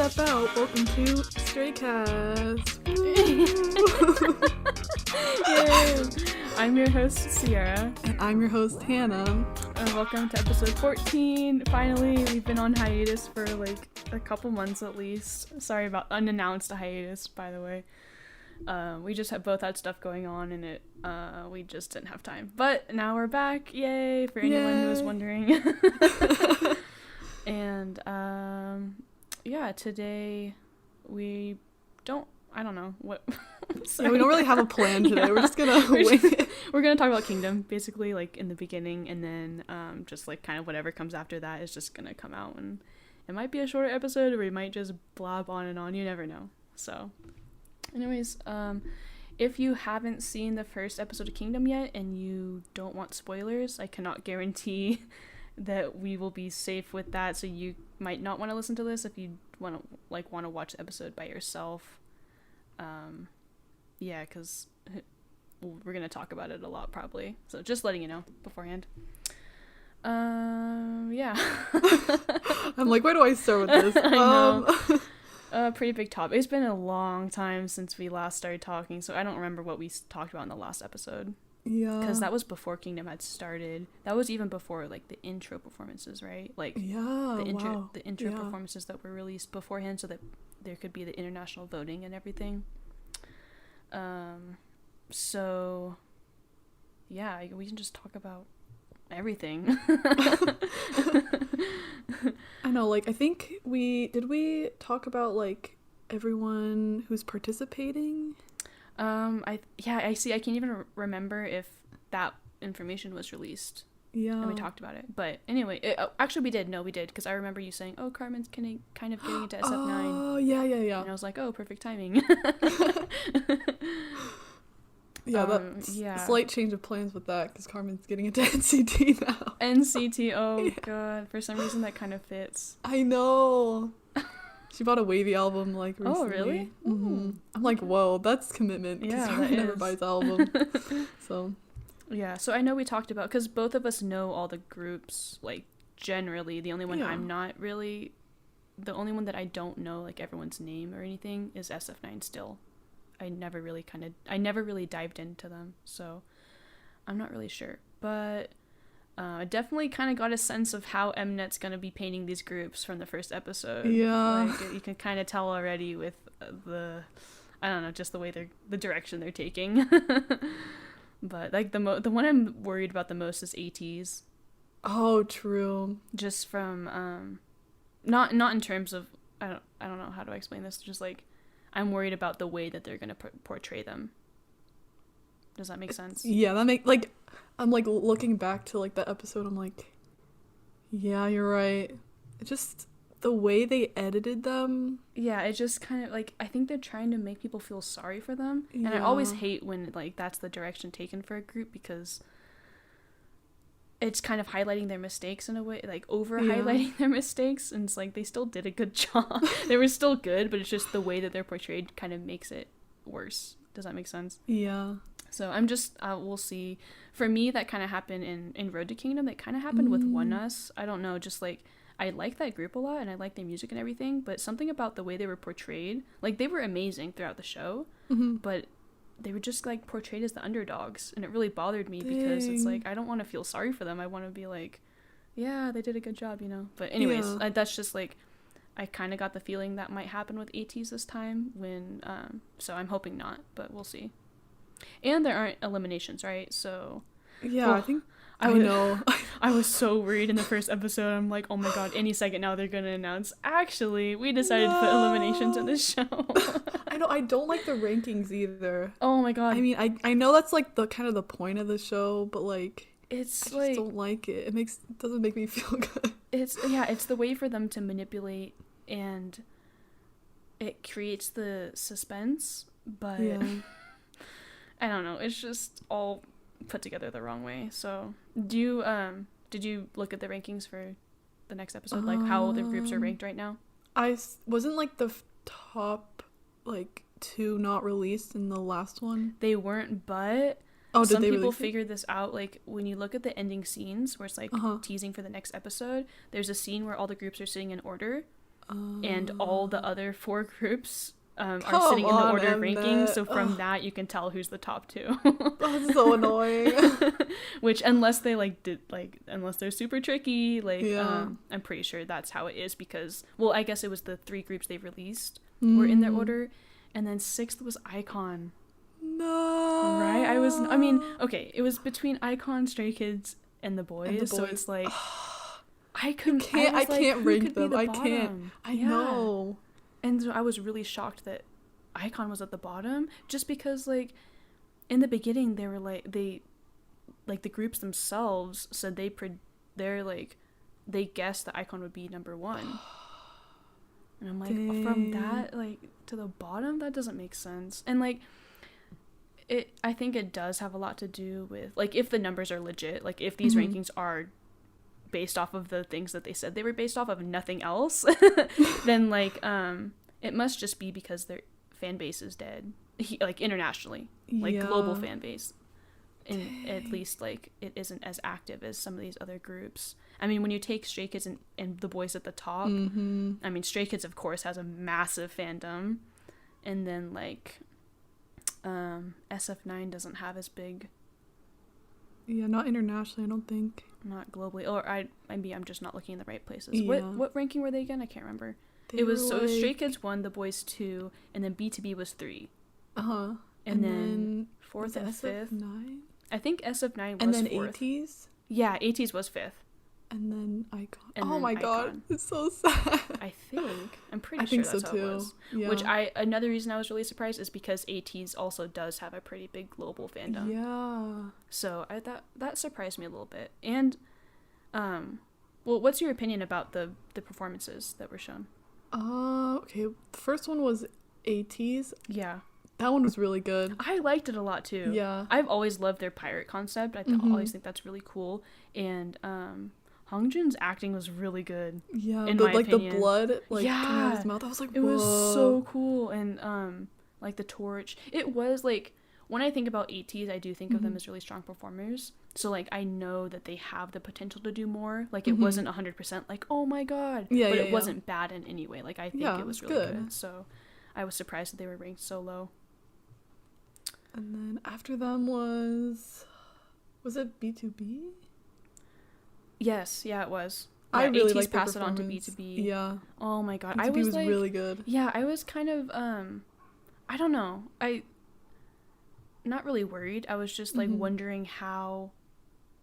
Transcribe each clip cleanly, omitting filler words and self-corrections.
step out. Welcome to StrayKast. Yay! I'm your host, Sierra. And I'm your host, Hannah. And welcome to episode 14. Finally, we've been on hiatus for like a couple months at least. Sorry about unannounced hiatus, by the way. We just have both had stuff going on and we just didn't have time. But now we're back. Yay! For anyone who was wondering. And yeah, today we don't, I don't know what. Yeah, we don't really have a plan today. Yeah. We're just gonna wing it. We're gonna talk about Kingdom basically, like in the beginning, and then just like kind of whatever comes after that is just gonna come out, and it might be a shorter episode or we might just blab on and on. You never know. So anyways, if you haven't seen the first episode of Kingdom yet and you don't want spoilers, I cannot guarantee that we will be safe with that, so you might not want to listen to this if you want to watch the episode by yourself. Yeah, because we're gonna talk about it a lot probably, so just letting you know beforehand. Yeah. I'm like, where do I start with this? I know. Pretty big topic. It's been a long time since we last started talking, so I don't remember what we talked about in the last episode. Yeah, because that was before Kingdom had started. That was even before like the intro performances, right? Like the intro performances that were released beforehand, so that there could be the international voting and everything. So yeah, we can just talk about everything. I know, like I think we talk about like everyone who's participating. I see. I can't even remember if that information was released. Yeah. And we talked about it. But anyway, actually we did. No, we did. Because I remember you saying, oh, Carmen's kind of getting into SF9. Oh, yeah. And I was like, oh, perfect timing. Yeah, that's a slight change of plans with that. Because Carmen's getting into NCT now. NCT, oh, yeah. God. For some reason, that kind of fits. I know. She bought a Wavy album, like, recently. Oh, really? Mm-hmm. I'm like, whoa, that's commitment. Because Carmen never buys album. So. Yeah, so I know we talked about, because both of us know all the groups, like, generally. The only one I'm not really, the only one that I don't know, like, everyone's name or anything is SF9 still. I never really dived into them, so I'm not really sure. But I definitely kind of got a sense of how Mnet's going to be painting these groups from the first episode. Yeah. Like, you can kind of tell already with I don't know, just the way the direction they're taking. But, like, the one I'm worried about the most is ATEEZ. Oh, true. Just from, not in terms of, I don't know how to explain this, just, like, I'm worried about the way that they're going to portray them. Does that make sense? Yeah, I'm, like, looking back to, like, that episode, I'm like, yeah, you're right. Just the way they edited them. Yeah, it just kind of, like, I think they're trying to make people feel sorry for them. Yeah. And I always hate when, like, that's the direction taken for a group, because it's kind of highlighting their mistakes in a way, like, over-highlighting their mistakes. And it's like, they still did a good job. They were still good, but it's just the way that they're portrayed kind of makes it worse. Does that make sense? Yeah. So I'm just, we'll see. For me, that kind of happened in Road to Kingdom. That kind of happened with One Us. I don't know, just like, I like that group a lot and I like their music and everything, but something about the way they were portrayed, like, they were amazing throughout the show, but they were just, like, portrayed as the underdogs, and it really bothered me. Dang. Because it's like, I don't want to feel sorry for them. I want to be like, yeah, they did a good job, you know? But anyways, that's just, like, I kind of got the feeling that might happen with ATEEZ this time when, so I'm hoping not, but we'll see. And there aren't eliminations, right? So yeah, I think I know. I was so worried in the first episode. I'm like, oh my god, any second now they're gonna announce, actually, we decided to put eliminations in this show. I know, I don't like the rankings either. Oh my god. I mean, I know that's like the kind of the point of the show, but like, I just don't like it. It doesn't make me feel good. It's the way for them to manipulate, and it creates the suspense, but I don't know, it's just all put together the wrong way. So did you look at the rankings for the next episode, like how the groups are ranked right now? I wasn't like the top like 2 not released in the last one. They weren't, but some people figured this out. Like, when you look at the ending scenes where it's like teasing for the next episode, there's a scene where all the groups are sitting in order, and all the other 4 groups are sitting in the order of ranking. So from that, you can tell who's the top 2. That's so annoying. Which, unless they unless they're super tricky, I'm pretty sure that's how it is, because, well, I guess it was the 3 groups they released were in their order, and then 6th was iKON. No. Right? Okay, it was between iKON, Stray Kids, and the boys. So it's like, I can't rank them. I can't. I know. And so I was really shocked that iKON was at the bottom, just because, like, in the beginning they were the groups themselves said they guessed that iKON would be number 1. And I'm like, dang. From that, like, to the bottom, that doesn't make sense. And, like, I think it does have a lot to do with, like, if the numbers are legit, like, if these rankings are based off of the things that they said they were based off of, nothing else, then, like, it must just be because their fan base is dead, like, internationally, like, global fan base. And at least, like, it isn't as active as some of these other groups. I mean, when you take Stray Kids and the boys at the top, I mean, Stray Kids, of course, has a massive fandom, and then, like, SF9 doesn't have as big. Yeah, not internationally, I don't think. Not globally. Or I'm just not looking in the right places. Yeah. What ranking were they again? I can't remember. It was Stray Kids 1, the boys 2, and then B2B was 3. Uh-huh. And then 4th and 5th. SF9? I think SF9 was 4th. And then 80s? Yeah, 80s was 5th. And then iKON. And oh my god, it's so sad. I'm pretty sure that's how it was. Yeah. Which another reason I was really surprised is because ATEEZ also does have a pretty big global fandom. Yeah. So that surprised me a little bit. And well, what's your opinion about the performances that were shown? Okay. The first one was ATEEZ. Yeah. That one was really good. I liked it a lot too. Yeah. I've always loved their pirate concept. I always think that's really cool. And Hyunjin's acting was really good. Yeah, in my opinion. The blood coming out of his mouth. I was like, whoa. It was so cool. And like the torch. It was like, when I think about ATEEZ, I do think of them as really strong performers. So like I know that they have the potential to do more. Like it wasn't 100% like, oh my god. But it wasn't bad in any way. Like I think it was really good. So I was surprised that they were ranked so low. And then after them was it B2B? Yes, yeah, it was. Yeah, I really ATEEZ liked passed it on to B2B. Yeah. Oh my god, B2B I was like, really good. Yeah, I was kind of I don't know. Not really worried. I was just like wondering how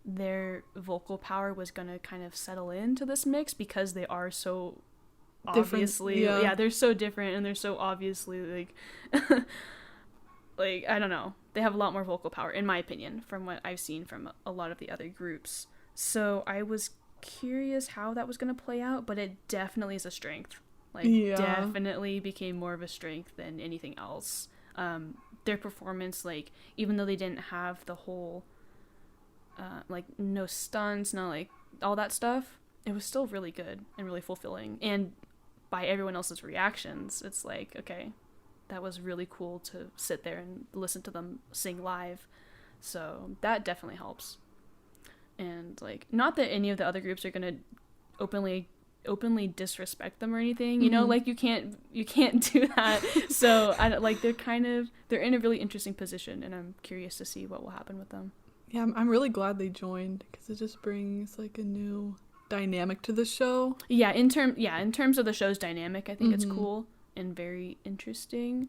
their vocal power was gonna kind of settle into this mix, because they are so obviously they're so different, and they're so obviously like like, I don't know, they have a lot more vocal power, in my opinion, from what I've seen from a lot of the other groups. So I was curious how that was going to play out, but it definitely is a strength. Like, definitely became more of a strength than anything else. Their performance, like, even though they didn't have the whole, like, no stunts, no, like, all that stuff, it was still really good and really fulfilling. And by everyone else's reactions, it's like, okay, that was really cool to sit there and listen to them sing live. So that definitely helps. And like, not that any of the other groups are gonna openly disrespect them or anything, you know, like you can't do that. So I don't, like, they're in a really interesting position, and I'm curious to see what will happen with them. Yeah, I'm really glad they joined, because it just brings like a new dynamic to the show. Yeah, in terms of the show's dynamic, I think it's cool and very interesting.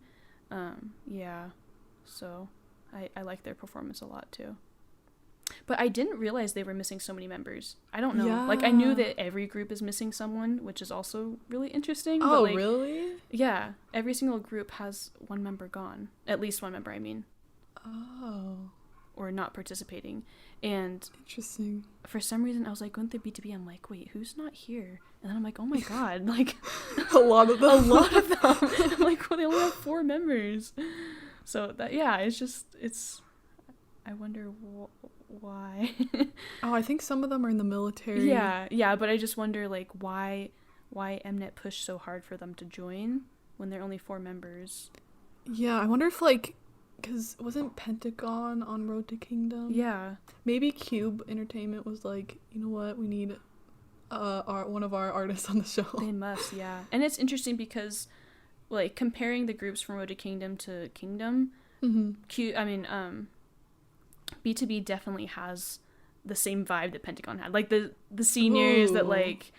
So I like their performance a lot too. But I didn't realize they were missing so many members. I don't know. Yeah. Like, I knew that every group is missing someone, which is also really interesting. Oh, but, like, really? Yeah. Every single group has one member gone. At least one member, I mean. Oh. Or not participating. And interesting. For some reason, I was like, going through B2B, I'm like, wait, who's not here? And then I'm like, oh my god, like... a lot of them. A lot of them. I'm like, well, they only have 4 members. So, that, yeah, it's... I wonder why. Oh, I think some of them are in the military. Yeah, but I just wonder, like, why Mnet pushed so hard for them to join when there are only 4 members. Yeah, I wonder if, like, because wasn't Pentagon on Road to Kingdom? Yeah. Maybe Cube Entertainment was like, you know what, we need one of our artists on the show. They must, yeah. And it's interesting because, like, comparing the groups from Road to Kingdom to Kingdom, B2B definitely has the same vibe that Pentagon had. Like, the seniors that, like,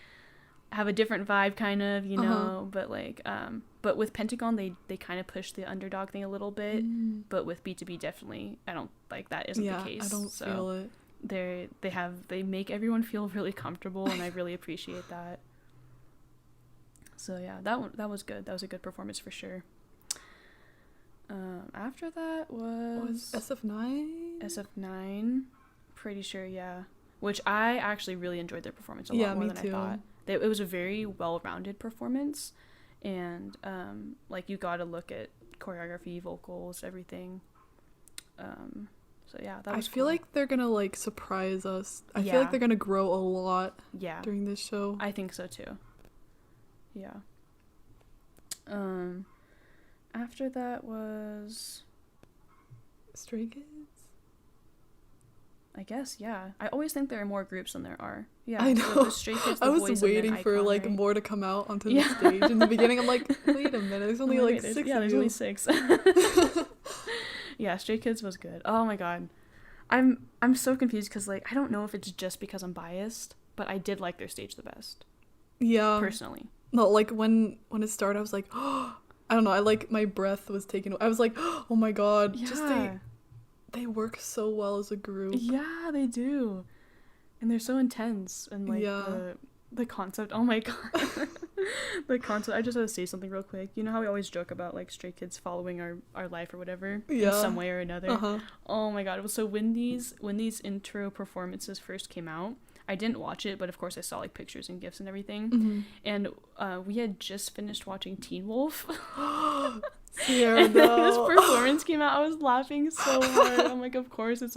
have a different vibe, kind of, you know, but, like, but with Pentagon, they kind of push the underdog thing a little bit, but with B2B, definitely, I don't, like, that isn't the case. I don't feel it. They make everyone feel really comfortable, and I really appreciate that. So yeah, that was good. That was a good performance for sure. After that was SF9. Pretty sure, yeah. Which I actually really enjoyed their performance a lot more than I thought. It was a very well-rounded performance, and like, you got to look at choreography, vocals, everything. So yeah, that was I feel like they're gonna, like, surprise us. I feel like they're gonna grow a lot during this show. I think so too. Yeah. After that was Stray Kids? I guess, yeah. I always think there are more groups than there are. Yeah, I know. The Stray Kids, the I was Boys, waiting for Icon, like right? more to come out onto the stage. In the beginning, I'm like, wait a minute, there's only like 6 of you. There's only 6. Yeah, Stray Kids was good. Oh my god, I'm so confused because, like, I don't know if it's just because I'm biased, but I did like their stage the best. Yeah. Personally. No, like, when it started, I was like, oh, I don't know. I, like, my breath was taken. I was like, oh my god, just they work so well as a group. Yeah, they do. And they're so intense, and, like, the concept, oh my god. The concept, I just have to say something real quick. You know how we always joke about, like, Stray Kids following our life or whatever in some way or another? Oh my god. So when these intro performances first came out, I didn't watch it, but of course I saw, like, pictures and gifs and everything. And we had just finished watching Teen Wolf. Sierra, and then this performance came out. I was laughing so hard. I'm like, of course it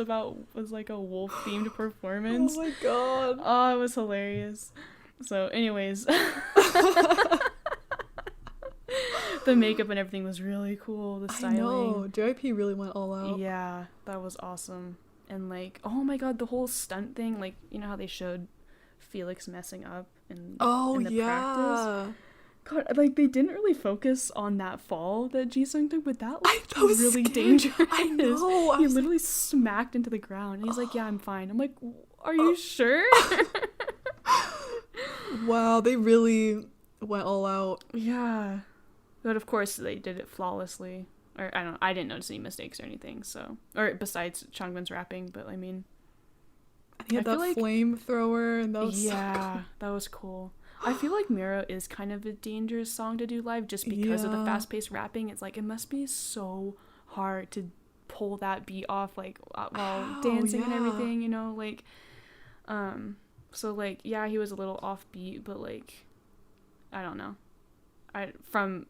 was like a wolf themed performance. Oh my god. Oh, it was hilarious. So anyways, the makeup and everything was really cool. The styling. I know. JYP really went all out. Yeah, that was awesome. And, like, oh my god, the whole stunt thing, like, you know how they showed Felix messing up in the practice? God, like, they didn't really focus on that fall that Jisung took, but that was really dangerous. I know. He literally smacked into the ground, and he's like, yeah, I'm fine. I'm like, are you sure? Wow, they really went all out. Yeah. But of course, they did it flawlessly. Or, I didn't notice any mistakes or anything, so. Or besides Changbin's rapping, but, I mean. And he had that flamethrower, and that was so cool. That was cool. I feel like Mira is kind of a dangerous song to do live just because of the fast-paced rapping. It's like, it must be so hard to pull that beat off, like, while dancing and everything, you know, like, so, like, yeah, he was a little offbeat, but, like, I don't know. From,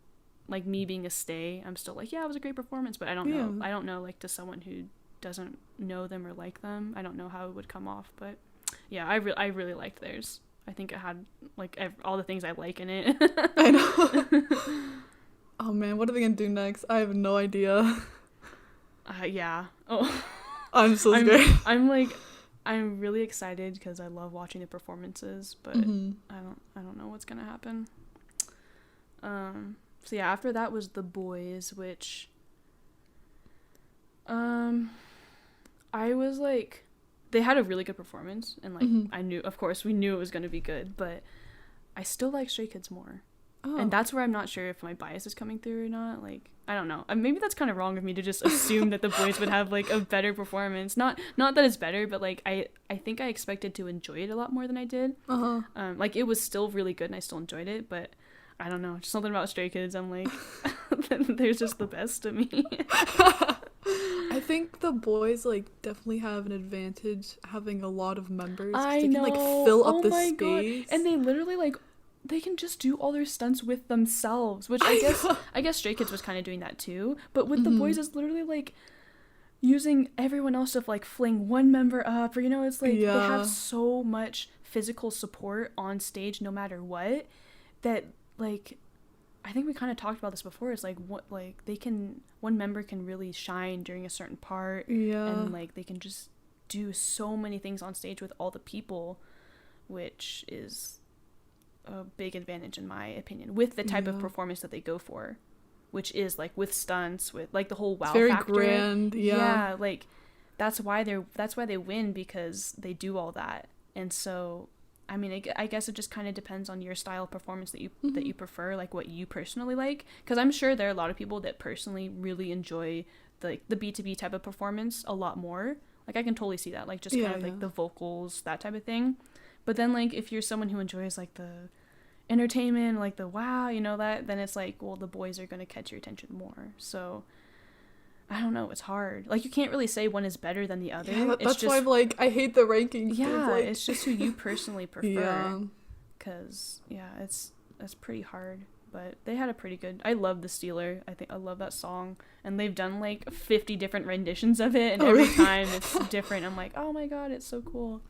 like, me being a stay, I'm still like, yeah, it was a great performance, but I don't know, like, to someone who doesn't know them or like them, I don't know how it would come off, but, yeah, I really liked theirs. I think it had, like, all the things I like in it. I know. Oh, man, what are they gonna do next? I have no idea. Yeah. Oh. I'm so scared. I'm really excited because I love watching the performances, but I don't know what's gonna happen. So yeah, after that was The Boys, which I was like, they had a really good performance, and, like, we knew it was going to be good, but I still like Stray Kids more. And that's where I'm not sure if my bias is coming through or not. Like, I don't know. Maybe that's kind of wrong of me to just assume that The Boys would have, like, a better performance. Not that it's better, but, like, I think I expected to enjoy it a lot more than I did. Like, it was still really good and I still enjoyed it, but I don't know. Just something about Stray Kids, I'm like, they're just the best to me. I think The Boys, like, definitely have an advantage having a lot of members. I they know. Can, like, fill up the space. God. And they literally, like, they can just do all their stunts with themselves, which I guess Stray Kids was kind of doing that too. But with The Boys, it's literally, like, using everyone else to, like, fling one member up, or, you know, it's like they have so much physical support on stage no matter what, that, like, I think we kind of talked about this before. It's like, what, like, one member can really shine during a certain part, and, like, they can just do so many things on stage with all the people. which is a big advantage in my opinion with the type of performance that they go for, which is like with stunts, with like the whole wow very factor. Grand, yeah, like that's why they win, because they do all that. And so I mean, I guess it just kind of depends on your style of performance that you prefer, like what you personally like, because I'm sure there are a lot of people that personally really enjoy the B2B type of performance a lot more. Like I can totally see that, like just kind of like the vocals, that type of thing. But then like if you're someone who enjoys like the entertainment, like the wow, you know, that, then it's like, well, the boys are going to catch your attention more. So I don't know, it's hard. Like you can't really say one is better than the other. Yeah, that's just, why I'm like, I hate the rankings. Yeah, like... it's just who you personally prefer. Yeah. Because it's pretty hard. But they had a pretty good... I love The Stealer. I love that song. And they've done like 50 different renditions of it, and every time it's different. I'm like, oh my god, it's so cool.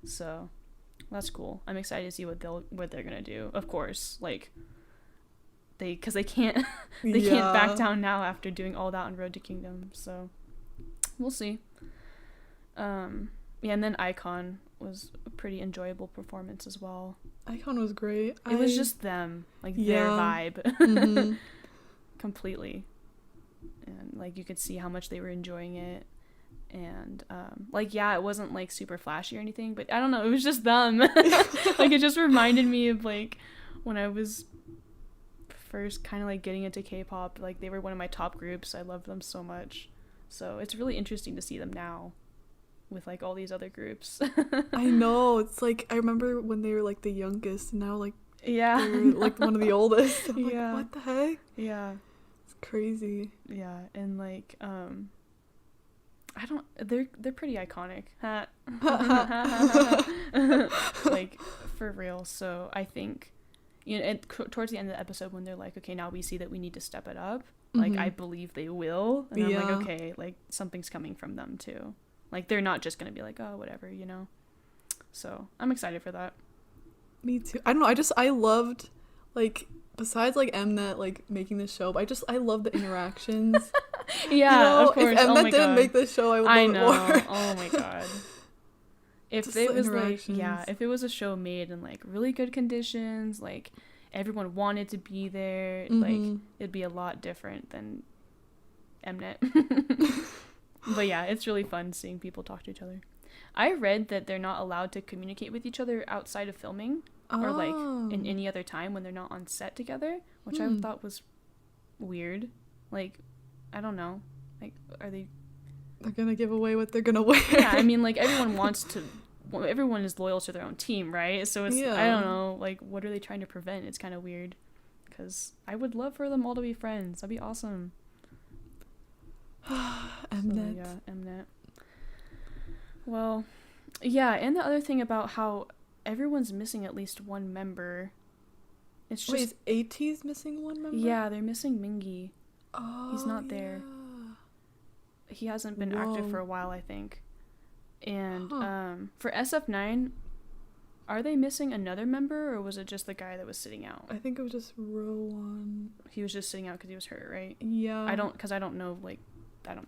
So that's cool. I'm excited to see what they're gonna do. Of course, like because they can't can't back down now after doing all that on Road to Kingdom. So we'll see. Yeah, and then Icon was a pretty enjoyable performance as well. Icon was great. It was just them, like their vibe, completely, and like you could see how much they were enjoying it. And like it wasn't like super flashy or anything, but I don't know, it was just them. Like it just reminded me of like when I was first kind of like getting into K-pop. Like they were one of my top groups. I loved them so much. So it's really interesting to see them now with like all these other groups. I know, it's like I remember when they were like the youngest, and now like they're like one of the oldest. I'm like, what the heck? Yeah, it's crazy. Yeah, and like they're pretty iconic. Like for real. So I think, you know, towards the end of the episode when they're like, okay, now we see that we need to step it up, like I believe they will, and I'm like, okay, like something's coming from them too. Like they're not just gonna be like, oh, whatever, you know. So I'm excited for that. Me too. I don't know, I loved, like, besides like Mnet like making the show, but I love the interactions. Yeah, you know, of course. If Mnet didn't make this show, I would love it more. Oh my god. If Just it the was like, if it was a show made in like really good conditions, like everyone wanted to be there, like it'd be a lot different than Mnet. But yeah, it's really fun seeing people talk to each other. I read that they're not allowed to communicate with each other outside of filming or like in any other time when they're not on set together, which I thought was weird. Like, I don't know. Like, they're gonna give away what they're gonna wear? Yeah, I mean, like everyone is loyal to their own team, right? So it's, I don't know, like, what are they trying to prevent? It's kind of weird, because I would love for them all to be friends. That'd be awesome. Mnet. So, yeah, Mnet. Well, yeah, and the other thing about how everyone's missing at least one member. It's just... Wait, is AT's missing one member? Yeah, they're missing Mingi. Oh, he's not there. He hasn't been active for a while, I think. And for SF9, are they missing another member, or was it just the guy that was sitting out? I think it was just Rowan. He was just sitting out because he was hurt, right? Yeah. I don't know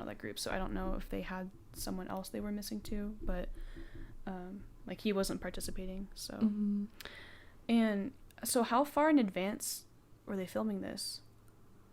that group, so I don't know if they had someone else they were missing too, but like he wasn't participating, so. And so how far in advance were they filming this?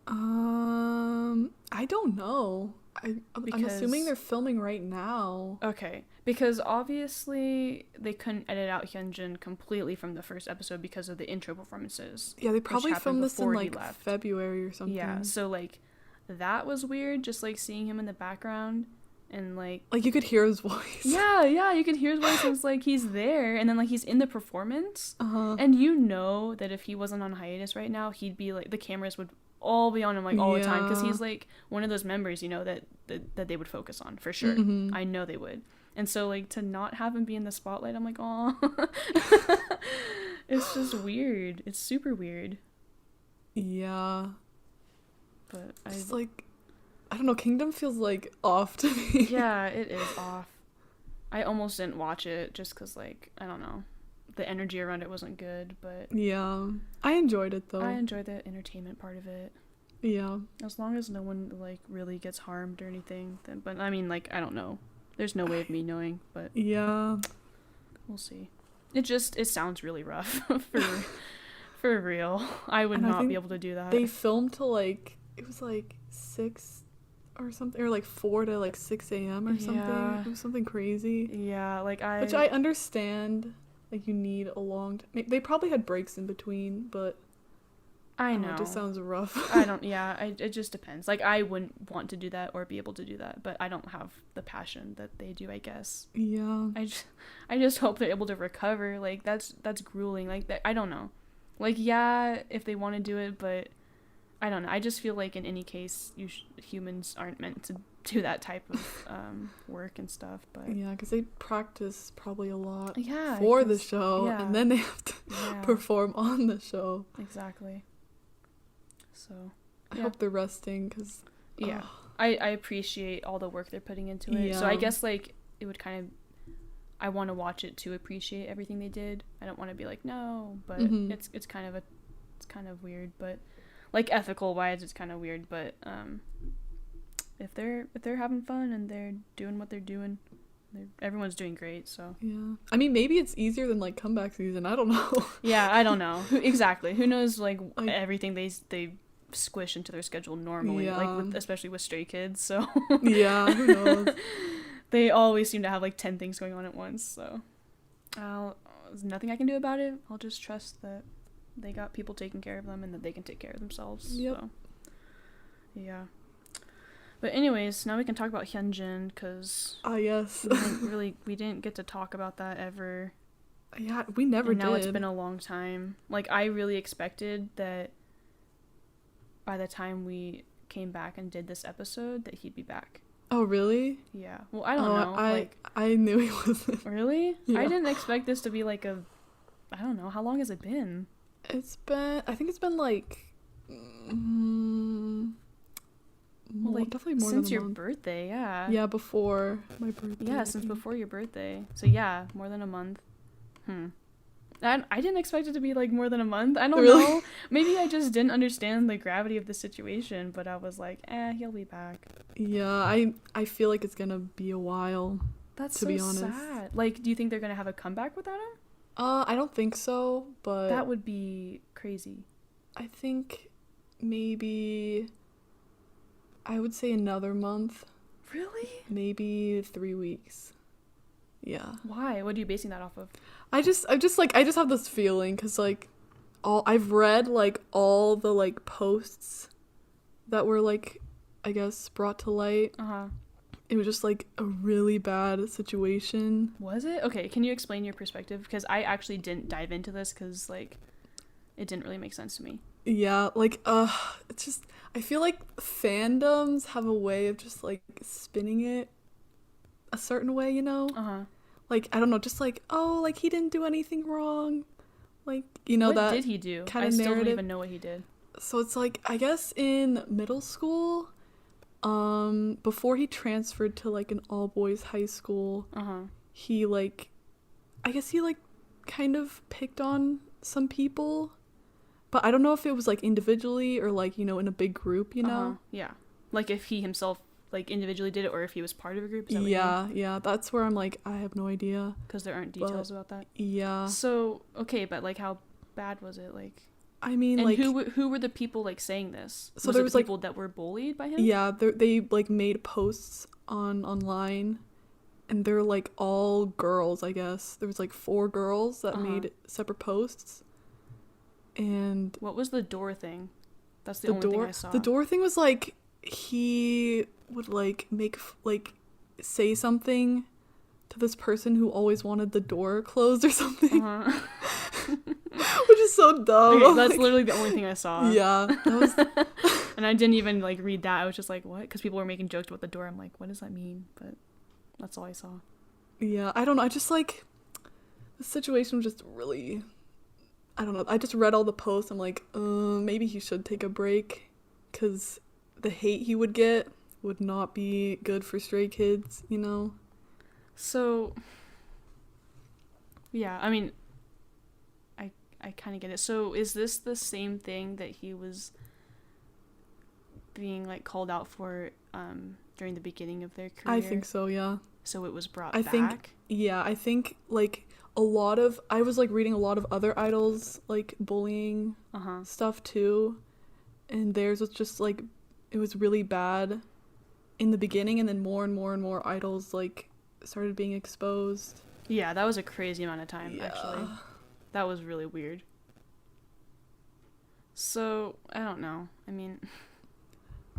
I don't know. I'm assuming they're filming right now. Okay, because obviously they couldn't edit out Hyunjin completely from the first episode because of the intro performances. Yeah, they probably filmed this in like February or something. Yeah, so like that was weird, just like seeing him in the background and like you could hear his voice. Yeah, you could hear his voice. It's like he's there, and then like he's in the performance, and you know that if he wasn't on hiatus right now, he'd be like, the cameras would all be on him like all the time, because he's like one of those members, you know, that they would focus on for sure. I know they would. And so like to not have him be in the spotlight, I'm like, oh. It's just weird. It's super weird. Yeah, but it's like, I don't know, Kingdom feels like off to me. Yeah, it is off. I almost didn't watch it just because, like, I don't know, the energy around it wasn't good, but yeah, I enjoyed it though. I enjoyed the entertainment part of it. Yeah, as long as no one like really gets harmed or anything, then. But I mean, like, I don't know, there's no way of me knowing, but yeah, we'll see. It sounds really rough for real. I would not be able to do that. They filmed till like it was like 6 or something, or like 4 to like 6 a.m. or something. Yeah. It was something crazy. Yeah, like which I understand. Like you need a long. They probably had breaks in between, but I know it just sounds rough. I don't. Yeah, it just depends. Like I wouldn't want to do that or be able to do that, but I don't have the passion that they do, I guess. Yeah. I just hope they're able to recover. Like that's grueling. Like that, I don't know. Like yeah, if they want to do it, but I don't know. I just feel like in any case, humans aren't meant to do that type of work and stuff. But yeah, because they practice probably a lot. Yeah, for the show, yeah. and then they have to perform on the show. Exactly. So I hope they're resting, because I appreciate all the work they're putting into it. Yeah. So I guess like it would kind of. I want to watch it to appreciate everything they did. I don't want to be like no, but it's kind of weird, but like ethical wise it's kind of weird, but if they're having fun and they're doing what they're doing, everyone's doing great. So yeah, I mean maybe it's easier than like comeback season. I don't know. Yeah, I don't know exactly. Who knows like everything they squish into their schedule normally, like especially with Stray Kids. So yeah, who knows. They always seem to have like 10 things going on at once, so there's nothing I can do about it. I'll just trust that they got people taking care of them and that they can take care of themselves. Yep. So, yeah. But anyways, now we can talk about Hyunjin, because yes. we didn't get to talk about that ever. Yeah, we never did. Now it's been a long time. Like, I really expected that by the time we came back and did this episode that he'd be back. Oh, really? Yeah. Well, I don't know. I knew he wasn't. Really? Yeah. I didn't expect this to be like I don't know. How long has it been? I think it's been like, definitely more since than a your month. birthday, yeah. Yeah, before my birthday. Yeah, since before your birthday. So yeah, more than a month. I didn't expect it to be like more than a month. I don't know. Maybe I just didn't understand the gravity of the situation, but I was like, he'll be back. Yeah, I feel like it's gonna be a while. That's to so be honest. sad. Like, do you think they're gonna have a comeback without him? I don't think so, but that would be crazy. I think maybe I would say another month. Really? Maybe 3 weeks. Yeah. Why? What are you basing that off of? I just have this feeling, because like I've read like all the like posts that were like, I guess, brought to light. It was just like a really bad situation. Was it? Okay, can you explain your perspective? Because I actually didn't dive into this because like it didn't really make sense to me. Yeah, like it's just, I feel like fandoms have a way of just like spinning it a certain way, you know? Like, I don't know, just like, oh, like he didn't do anything wrong. Like, you know, what did he do? Kind of I still narrative. don't even know what he did. So it's like, I guess in middle school, before he transferred to like an all boys high school, he like, I guess he like kind of picked on some people, but I don't know if it was like individually or like, you know, in a big group, you know? Yeah. Like if he himself like individually did it or if he was part of a group. Is that yeah, that's where I'm like, I have no idea. Because there aren't details about that. Yeah. So, okay, but like how bad was it? Like, I mean, and like, who were the people like saying this? So there was people like, that were bullied by him? Yeah, they like made posts online, and they're like all girls, I guess. There was like 4 girls that made separate posts. And what was the door thing? That's the only thing I saw. The door thing was like, he would like say something to this person who always wanted the door closed or something. Which is so dumb. Okay, that's literally the only thing I saw. Yeah, that was... And I didn't even like read that. I was just like, what? Because people were making jokes about the door. I'm like, what does that mean? But that's all I saw. Yeah, I don't know. I just like, the situation was just really, I don't know. I just read all the posts. I'm like, maybe he should take a break, because the hate he would get would not be good for Stray Kids, you know? So, yeah, I mean, I kind of get it. So is this the same thing that he was being like called out for during the beginning of their career? I think so, yeah. So it was brought back? I think like I was like reading a lot of other idols like bullying stuff too, and theirs was just like it was really bad in the beginning, and then more and more and more idols like started being exposed. Yeah, that was a crazy amount of time, actually. That was really weird. So, I don't know. I mean,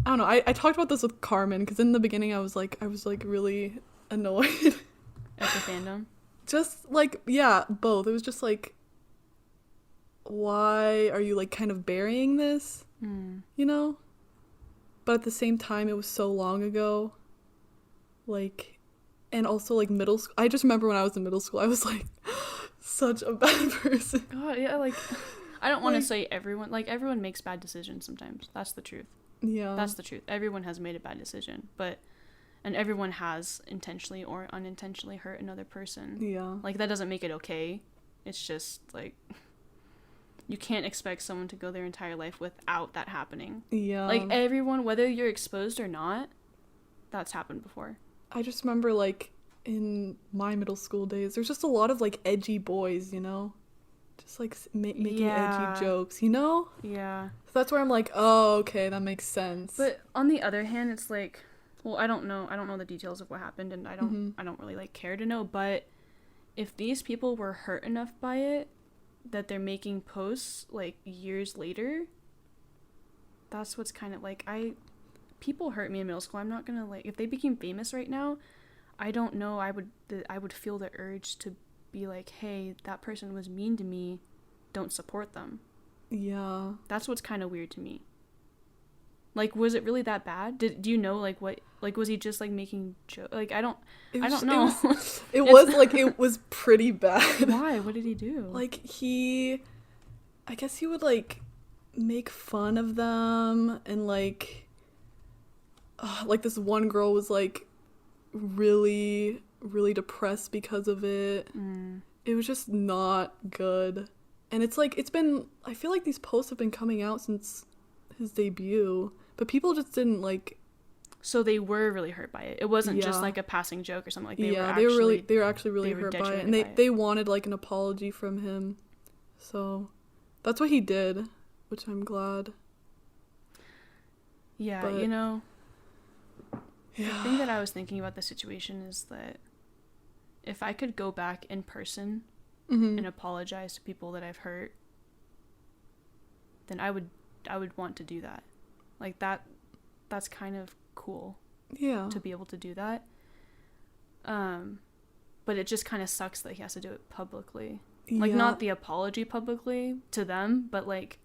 I don't know. I talked about this with Carmen because in the beginning I was like really annoyed at the fandom. Just like, yeah, both. It was just like, why are you like kind of burying this? You know? But at the same time, it was so long ago. Like, and also like middle school. I just remember when I was in middle school, I was like such a bad person. God, yeah, like, I don't want to say everyone, like, everyone makes bad decisions sometimes. That's the truth. Yeah. That's the truth. Everyone has made a bad decision, and everyone has intentionally or unintentionally hurt another person. Yeah. Like, that doesn't make it okay. It's just, like, you can't expect someone to go their entire life without that happening. Yeah. Like, everyone, whether you're exposed or not, that's happened before. I just remember, like, in my middle school days, there's just a lot of, like, edgy boys, you know? Just, like, making edgy jokes, you know? Yeah. So that's where I'm like, oh, okay, that makes sense. But on the other hand, it's like, well, I don't know the details of what happened, and I don't really, like, care to know, but if these people were hurt enough by it that they're making posts, like, years later, that's what's kind of, like, people hurt me in middle school. I'm not gonna, like, if they became famous right now, I don't know, I would feel the urge to be like, hey, that person was mean to me, don't support them. Yeah. That's what's kind of weird to me. Like, was it really that bad? Do you know, like, what, like, was he just, like, making jokes? Like, I don't know. It was pretty bad. Why? What did he do? Like, I guess he would, like, make fun of them, and, like this one girl was, like, really, really depressed because of it. It was just not good. And it's, like, I feel like these posts have been coming out since his debut, but people just didn't, like... So they were really hurt by it. It wasn't just, like, a passing joke or something. Like, they were actually really hurt by it. And they wanted, like, an apology from him. So that's what he did, which I'm glad. Yeah, but, you know... Yeah. The thing that I was thinking about the situation is that if I could go back in person and apologize to people that I've hurt, then I would want to do that. Like, that's kind of cool. Yeah. To be able to do that. But it just kind of sucks that he has to do it publicly. Like, not the apology publicly to them, but, like,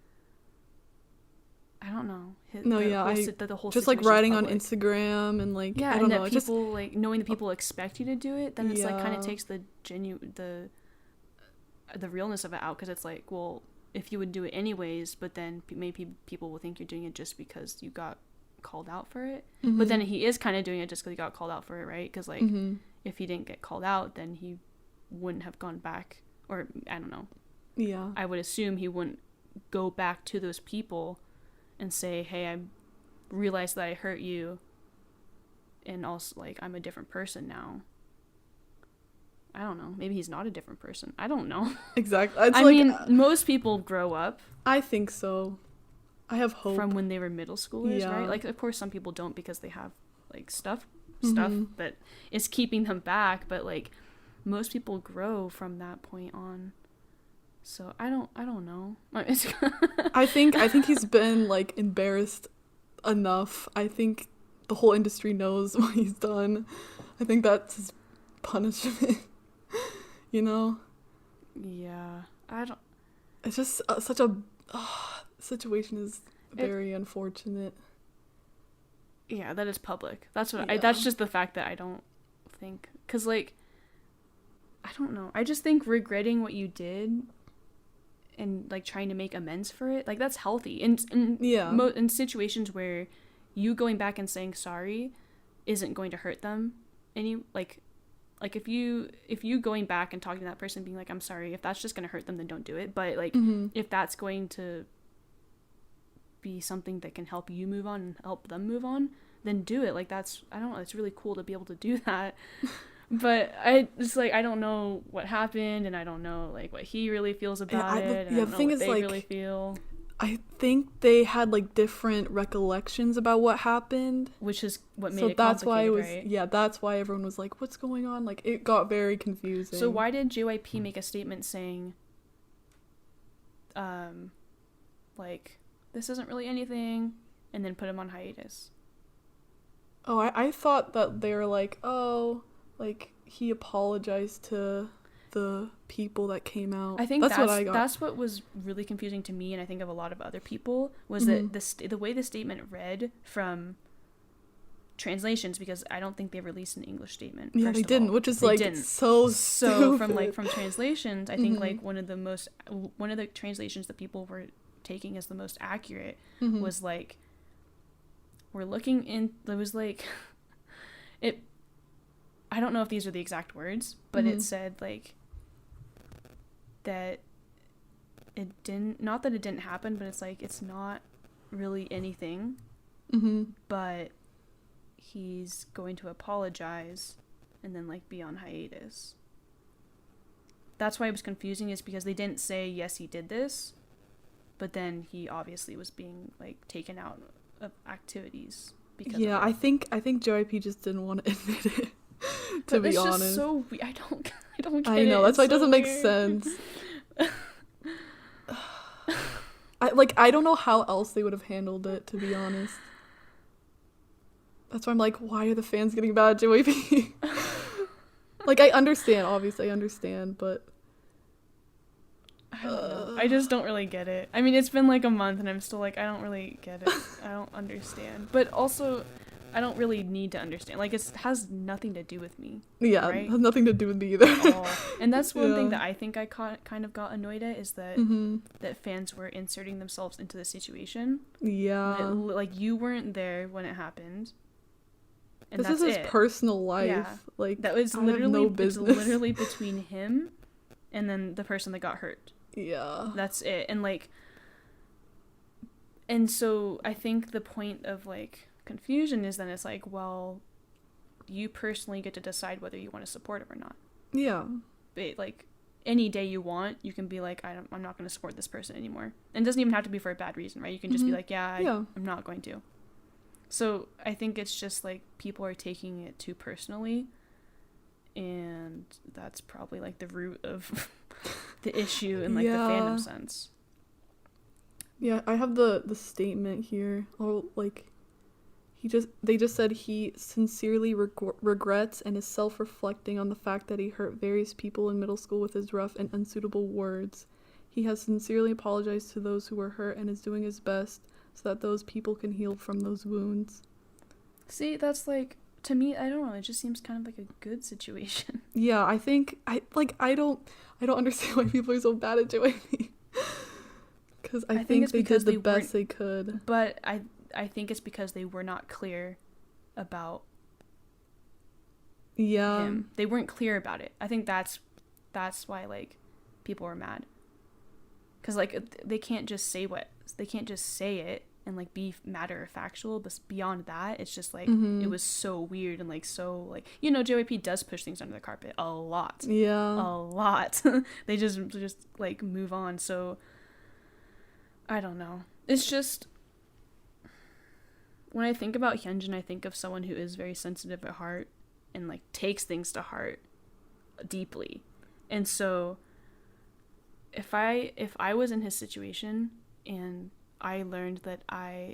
I don't know. The whole just, like, writing on Instagram and, like, I don't know. People, just, like, knowing that people expect you to do it, then it's, like, kind of takes the realness of it out, because it's like, well, if you would do it anyways, but then maybe people will think you're doing it just because you got called out for it. But then he is kind of doing it just because he got called out for it, right? Because, like, if he didn't get called out, then he wouldn't have gone back, or I don't know. Yeah. I would assume he wouldn't go back to those people and say, hey, I realized that I hurt you, and also, like, I'm a different person now. I don't know. Maybe he's not a different person. I don't know. Exactly. I mean, most people grow up. I think so. I have hope. From when they were middle schoolers, right? Like, of course, some people don't because they have, like, stuff that is keeping them back. But, like, most people grow from that point on. So I don't know. I think he's been, like, embarrassed enough. I think the whole industry knows what he's done. I think that's his punishment. You know? Yeah. It's just such a situation is very unfortunate. Yeah, that is public. That's what that's just the fact that I don't think, cuz, like, I don't know. I just think regretting what you did and, like, trying to make amends for it, like, that's healthy. In situations where you going back and saying sorry isn't going to hurt them any, like if you going back and talking to that person being like, I'm sorry, if that's just going to hurt them, then don't do it. But, like, if that's going to be something that can help you move on and help them move on, then do it. Like, that's, I don't know, it's really cool to be able to do that. But it's like, I don't know what happened, and I don't know like what he really feels about it, and I don't know what they really feel. I think they had like different recollections about what happened, which is what made it complicated, right? Yeah, that's why everyone was like, what's going on? Like, it got very confusing. So why did JYP make a statement saying, like, this isn't really anything, and then put him on hiatus? Oh, I thought that they were like, oh, like, he apologized to the people that came out. I think that's what I got. That's what was really confusing to me, and I think of a lot of other people, was that the way the statement read from translations, because I don't think they released an English statement. Yeah, they didn't, which is like so stupid. From translations, I think like one of the translations that people were taking as the most accurate was like, we're looking in. There was like, it. I don't know if these are the exact words, but it said like that it didn't. Not that it didn't happen, but it's like it's not really anything. But he's going to apologize and then like be on hiatus. That's why it was confusing, is because they didn't say yes he did this, but then he obviously was being like taken out of activities because of it. I think JYP just didn't want to admit it. To be honest, just so weird. I don't get it. I know, that's why it doesn't make sense. I don't know how else they would have handled it, to be honest. That's why I'm like, why are the fans getting mad at JYP? Like, I understand, obviously, but I don't know. I just don't really get it. I mean, it's been like a month and I'm still like, I don't really get it. I don't understand. But also, I don't really need to understand. Like, it has nothing to do with me. Yeah, right? It has nothing to do with me either. At all. And that's one thing that I think I kind of got annoyed at, is that that fans were inserting themselves into the situation. Yeah. Like, you weren't there when it happened. And this is his personal life. Yeah. Like, that was literally, no business. It's literally between him and then the person that got hurt. Yeah. That's it. And like, and so I think the point of like confusion is then it's like, well, you personally get to decide whether you want to support him or not. Yeah. But like, any day you want, you can be like, I'm not going to support this person anymore. And it doesn't even have to be for a bad reason, right? You can just be like, I'm not going to. So I think it's just like people are taking it too personally, and that's probably like the root of the issue in like the fandom sense. Yeah, I have the statement here. Oh, like, they just said he sincerely regrets and is self-reflecting on the fact that he hurt various people in middle school with his rough and unsuitable words. He has sincerely apologized to those who were hurt and is doing his best so that those people can heal from those wounds. See, that's like, to me, I don't know, it just seems kind of like a good situation. Yeah, I think, I don't understand why people are so bad at JYP. Because I think they did the best they could. But I think it's because they were not clear about him. They weren't clear about it. I think that's why, like, people were mad. Because, like, they can't just say it and, like, be matter of factual, but beyond that, it's just, like, it was so weird and, like, so, like, you know, JYP does push things under the carpet a lot. Yeah. A lot. They just, like, move on, so, I don't know. It's just, when I think about Hyunjin, I think of someone who is very sensitive at heart and, like, takes things to heart deeply. And so, if I was in his situation and I learned that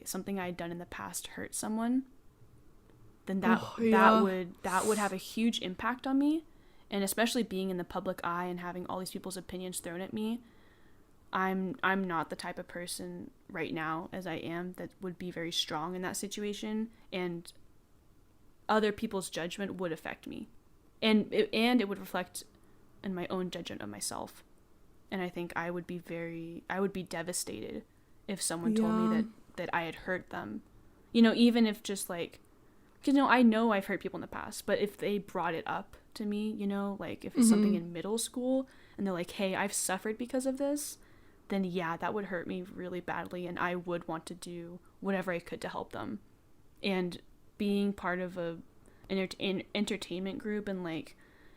something I had done in the past hurt someone, then that would have a huge impact on me. And especially being in the public eye and having all these people's opinions thrown at me, I'm not the type of person right now as I am that would be very strong in that situation, and other people's judgment would affect me, and it would reflect in my own judgment of myself. And I think I would be devastated if someone told me that I had hurt them. You know, even if just like, because, you know, I know I've hurt people in the past, but if they brought it up to me, you know, like if it's something in middle school and they're like, hey, I've suffered because of this, then yeah, that would hurt me really badly, and I would want to do whatever I could to help them. And being part of an entertainment group and like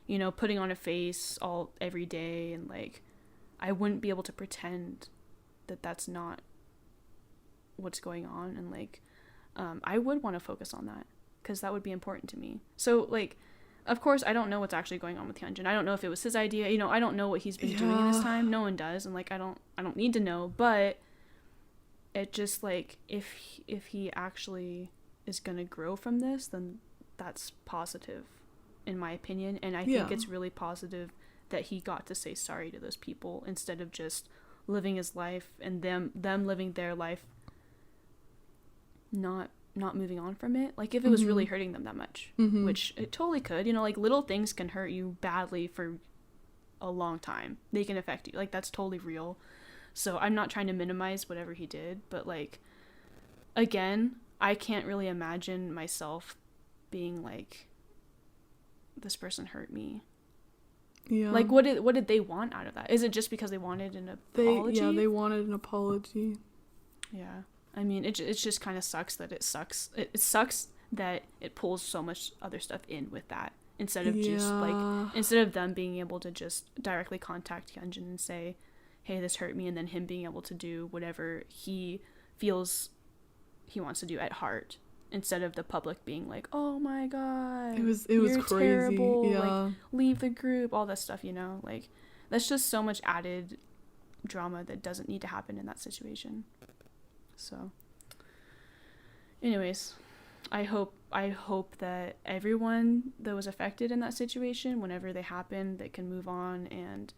you know, putting on a face all every day, and like I wouldn't be able to pretend that that's not what's going on, and like I would want to focus on that because that would be important to me. So like, of course, I don't know what's actually going on with Hyunjin. I don't know if it was his idea. You know, I don't know what he's been doing in his time. No one does, and like I don't need to know. But it just like if he actually is gonna grow from this, then that's positive, in my opinion. And I think it's really positive that he got to say sorry to those people instead of just living his life and them living their life, not moving on from it. Like if it was really hurting them that much, which it totally could, you know, like little things can hurt you badly for a long time. They can affect you. Like that's totally real. So I'm not trying to minimize whatever he did, but like again, I can't really imagine myself being like, this person hurt me. Yeah. Like what did they want out of that? Is it just because they wanted an apology? They wanted an apology. Yeah. I mean, it just kind of sucks that it sucks. It sucks that it pulls so much other stuff in with that, instead of just like, instead of them being able to just directly contact Hyunjin and say, hey, this hurt me, and then him being able to do whatever he feels he wants to do at heart, instead of the public being like, oh my god, it was crazy. Terrible. Like, leave the group, all that stuff, you know, like that's just so much added drama that doesn't need to happen in that situation. So anyways, I hope that everyone that was affected in that situation, whenever they happen, they can move on, and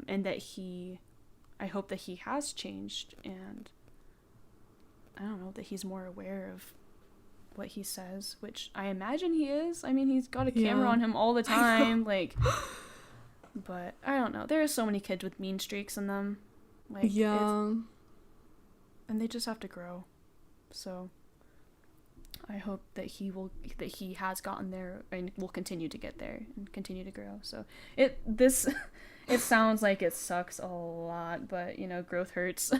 that I hope that he has changed, and I don't know, that he's more aware of what he says, which I imagine he is. I mean, he's got a camera on him all the time, like, but I don't know. There are so many kids with mean streaks in them, like, and they just have to grow. So I hope that he has gotten there and will continue to get there and continue to grow. So it sounds like it sucks a lot, but you know, growth hurts.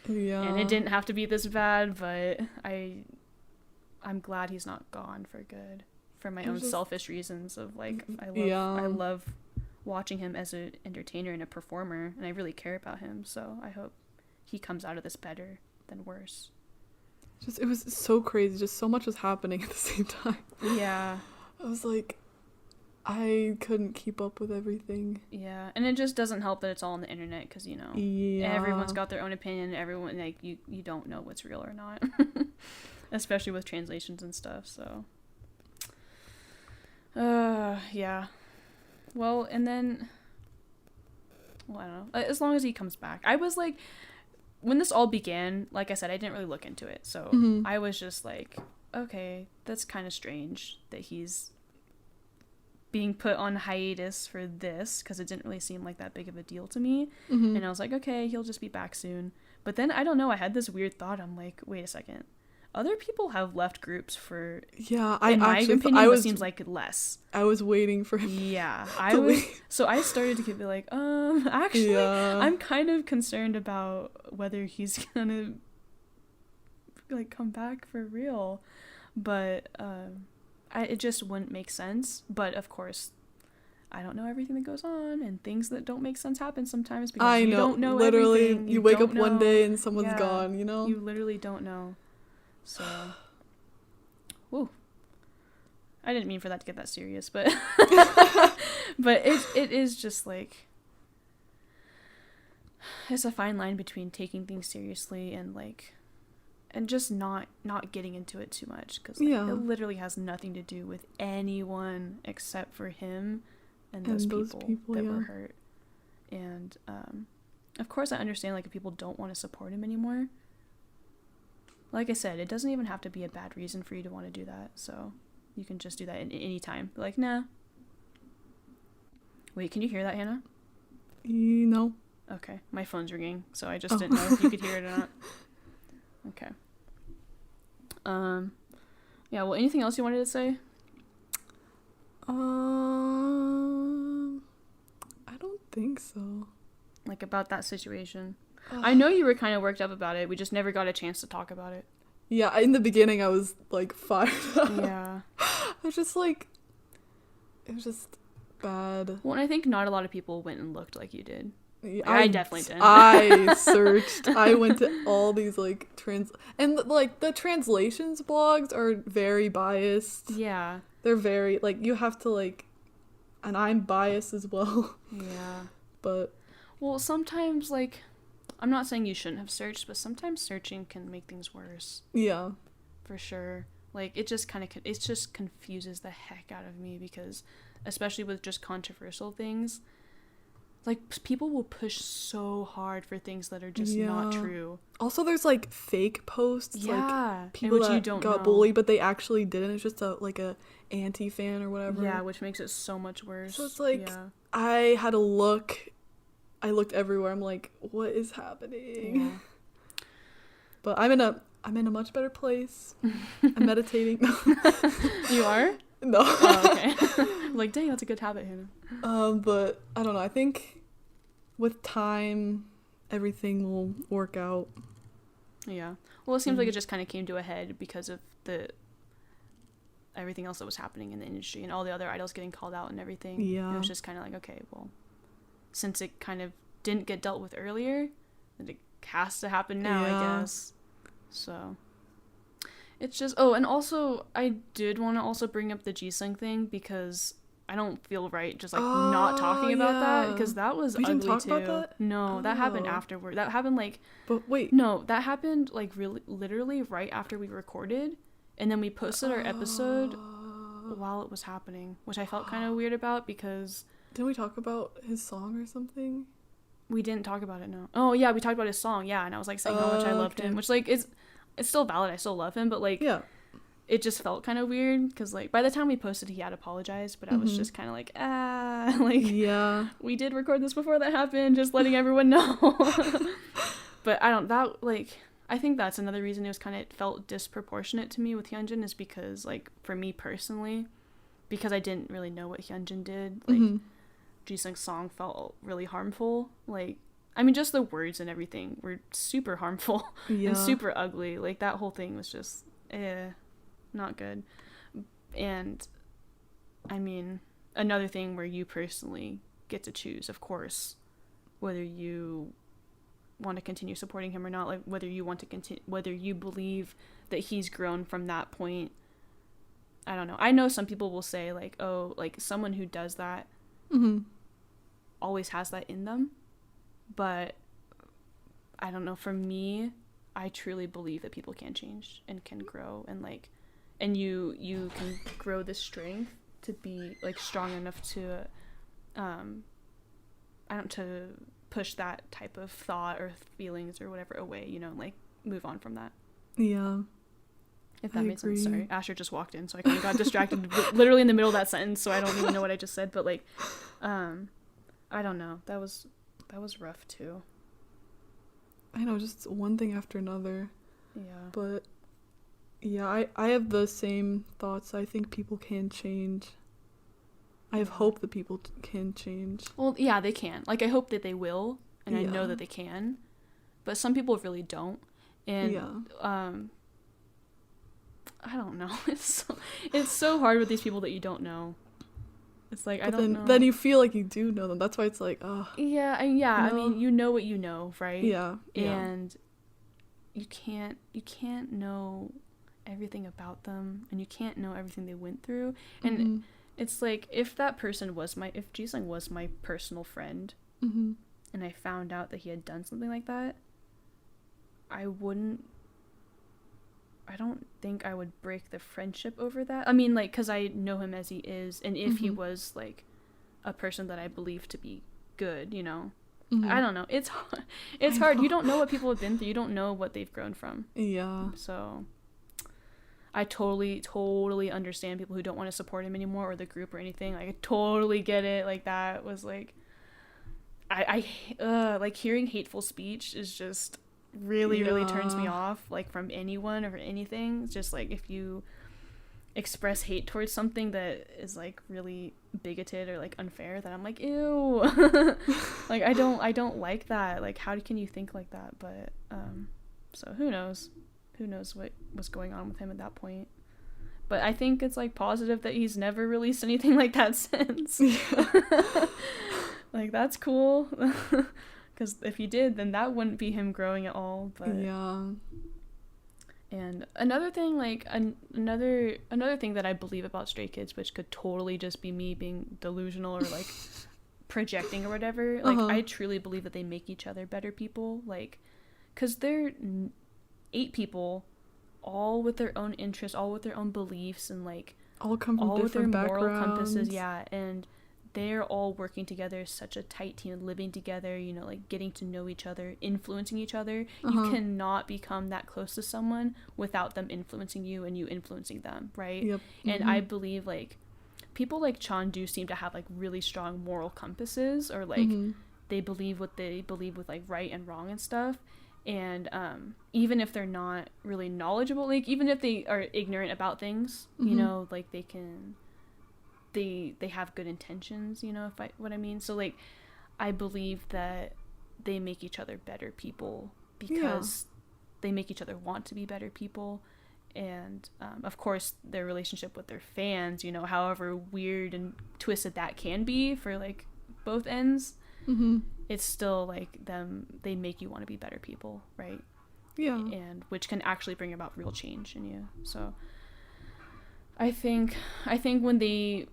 Yeah. And it didn't have to be this bad, but I'm glad he's not gone for good, for my own selfish reasons of like, I love watching him as an entertainer and a performer, and I really care about him. So I hope he comes out of this better than worse. It was so crazy. Just so much was happening at the same time. Yeah. I was like, I couldn't keep up with everything. Yeah, and it just doesn't help that it's all on the internet, because, you know, everyone's got their own opinion. Everyone, like, you don't know what's real or not. Especially with translations and stuff, so. Yeah. Well, and then, well, I don't know. As long as he comes back. I was like, when this all began, like I said, I didn't really look into it. So I was just like, okay, that's kind of strange that he's being put on hiatus for this, because it didn't really seem like that big of a deal to me. And I was like, okay, he'll just be back soon. But then, I don't know, I had this weird thought. I'm like, wait a second. Other people have left groups for, in my opinion, it seems like less. I was waiting for him. Yeah, so I started to be like, actually, I'm kind of concerned about whether he's gonna like come back for real, but it just wouldn't make sense. But of course, I don't know everything that goes on, and things that don't make sense happen sometimes because you don't know literally everything. You wake up one day and someone's gone, you know? You literally don't know. So, woo. I didn't mean for that to get that serious, but but it is just like, it's a fine line between taking things seriously and like, and just not getting into it too much, because like, it literally has nothing to do with anyone except for him and those people that were hurt. And of course I understand, like, if people don't want to support him anymore. Like I said, it doesn't even have to be a bad reason for you to want to do that. So you can just do that at any time. Be like, nah. Wait, can you hear that, Hannah? No. Okay, my phone's ringing, so I just didn't know if you could hear it or not. Okay. Yeah, well, anything else you wanted to say? I don't think so. Like, about that situation? I know you were kind of worked up about it. We just never got a chance to talk about it. Yeah, in the beginning I was, like, fired up. Yeah. I was just, like, it was just... bad. Well, and I think not a lot of people went and looked like you did. I definitely didn't. I searched. I went to all these like and like the translations blogs are very biased. Yeah. They're very like you have to like, and I'm biased as well. Yeah. But well, sometimes like I'm not saying you shouldn't have searched, but sometimes searching can make things worse. Yeah. For sure. Like it just confuses the heck out of me because especially with just controversial things, like people will push so hard for things that are just not true. Also, there's like fake posts, like people which that you don't got know. bullied, but they actually didn't. It's just like a anti-fan or whatever. Yeah, which makes it so much worse. So it's like I had to look. I looked everywhere. I'm like, what is happening? Yeah. But I'm in a much better place. I'm meditating. You are? No. Oh, okay. Like, dang, that's a good habit, Hannah. But I don't know. I think with time, everything will work out. Yeah. Well, it seems like it just kind of came to a head because of everything else that was happening in the industry and all the other idols getting called out and everything. Yeah. It was just kind of like, okay, well, since it kind of didn't get dealt with earlier, then it has to happen now, I guess. So it's just and also I did want to also bring up the Jisung thing because I don't feel right just like not talking about that because that was ugly didn't talk too. about that? No, that happened afterward. That happened like But wait. No, that happened like really literally right after we recorded and then we posted our episode while it was happening, which I felt kind of weird about because didn't we talk about his song or something? We didn't talk about it, no. Oh yeah, we talked about his song, yeah, and I was like saying how much I loved him, which like it's still valid. I still love him, but like it just felt kind of weird because like by the time we posted he had apologized, but I was just kind of like like we did record this before that happened, just letting everyone know. But I think that's another reason it felt disproportionate to me with Hyunjin is because like for me personally, because I didn't really know what Hyunjin did, like Jisung's song felt really harmful. Like I mean, just the words and everything were super harmful and super ugly. Like, that whole thing was just, not good. And, I mean, another thing where you personally get to choose, of course, whether you want to continue supporting him or not, like, whether you want to continue, whether you believe that he's grown from that point. I don't know. I know some people will say, like, oh, like, someone who does that always has that in them. But I don't know, for me, I truly believe that people can change and can grow and like, and you can grow the strength to be like strong enough to to push that type of thought or feelings or whatever away, you know, like move on from that. Yeah. If that made sense. Sorry, Asher just walked in, so I kind of got distracted literally in the middle of that sentence, so I don't even know what I just said, but like I don't know, that was rough too. I know, just one thing after another. Yeah. But yeah, I have the same thoughts. I think people can change. I have hope that people can change. Well, yeah, they can. Like, I hope that they will, and I know that they can. But some people really don't. And I don't know. It's so hard with these people that you don't know. It's like, I don't know. Then you feel like you do know them. That's why it's like, oh. Yeah, I mean, you know what you know, right? Yeah. And you can't know everything about them, and you can't know everything they went through. And it's like, if Jisung was my personal friend, and I found out that he had done something like that, I don't think I would break the friendship over that. I mean, like, because I know him as he is, and if he was, like, a person that I believe to be good, you know? I don't know. It's hard. You don't know what people have been through. You don't know what they've grown from. Yeah. So, I totally understand people who don't want to support him anymore, or the group or anything. Like, I totally get it. Like, that was, like... I like, hearing hateful speech is just... really turns me off, like, from anyone or anything. It's just like, if you express hate towards something that is like really bigoted or like unfair, then I'm like, ew. Like, I don't like that. Like, how can you think like that? But so who knows what was going on with him at that point. But I think it's like positive that he's never released anything like that since. Like, that's cool. Because if he did, then that wouldn't be him growing at all. But yeah. And another thing, like, another thing that I believe about Stray Kids, which could totally just be me being delusional or like projecting or whatever, like, I truly believe that they make each other better people. Like, because they're 8 people, all with their own interests, all with their own beliefs, and like all come from different backgrounds. Moral compasses, yeah, and they're all working together as such a tight team, living together, you know, like getting to know each other, influencing each other. You cannot become that close to someone without them influencing you and you influencing them, right? Yep. And I believe like people like Chan do seem to have like really strong moral compasses, or like they believe what they believe with like right and wrong and stuff. And even if they're not really knowledgeable, like even if they are ignorant about things, you know, like they have good intentions, you know, what I mean. So like I believe that they make each other better people because they make each other want to be better people. And of course their relationship with their fans, you know, however weird and twisted that can be for like both ends, it's still like they make you want to be better people, right? Yeah. And which can actually bring about real change in you. So I think when they